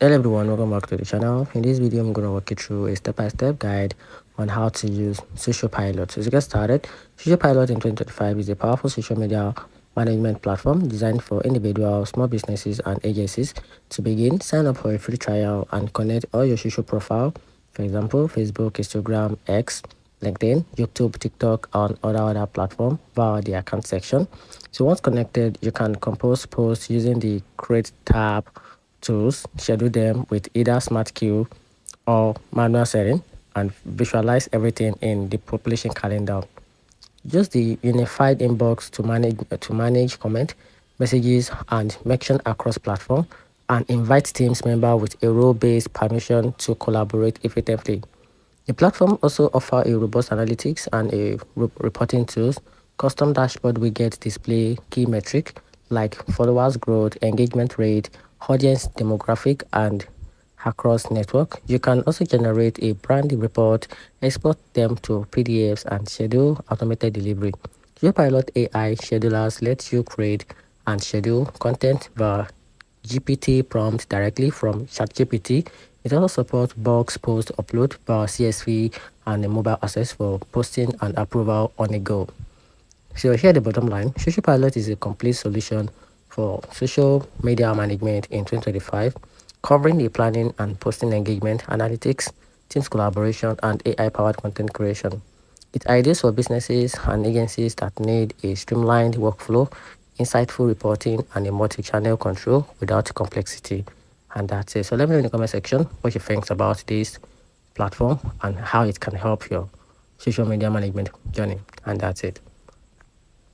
Hello everyone, welcome back to the channel. In this video, I'm going to walk you through a step-by-step guide on how to use SocialPilot. So to get started, SocialPilot in 2025 is a powerful social media management platform designed for individuals, small businesses, and agencies. To begin, sign up for a free trial and connect all your social profile, for example, Facebook, Instagram, X, LinkedIn, YouTube, TikTok, and other platforms via the account section. So once connected, you can compose posts using the Create tab tools, schedule them with either smart queue or manual setting, and visualize everything in the publishing calendar. Use the unified inbox to manage comment, messages, and mention across platform, and invite teams member with a role-based permission to collaborate effectively. The platform also offers a robust analytics and a reporting tools. Custom dashboard widgets display key metrics like followers growth, engagement rate, audience demographic, and across network. You can also generate a brand report, export them to PDFs, and schedule automated delivery. Pilot AI schedulers let you create and schedule content via GPT prompt directly from ChatGPT. It also supports box post upload via CSV and a mobile access for posting and approval on a go. So here at the bottom line, SocialPilot is a complete solution for social media management in 2025, covering the planning and posting engagement, analytics, teams collaboration, and AI-powered content creation. It's ideal for businesses and agencies that need a streamlined workflow, insightful reporting, and a multi-channel control without complexity. And that's it. So let me know in the comment section what you think about this platform and how it can help your social media management journey. And that's it.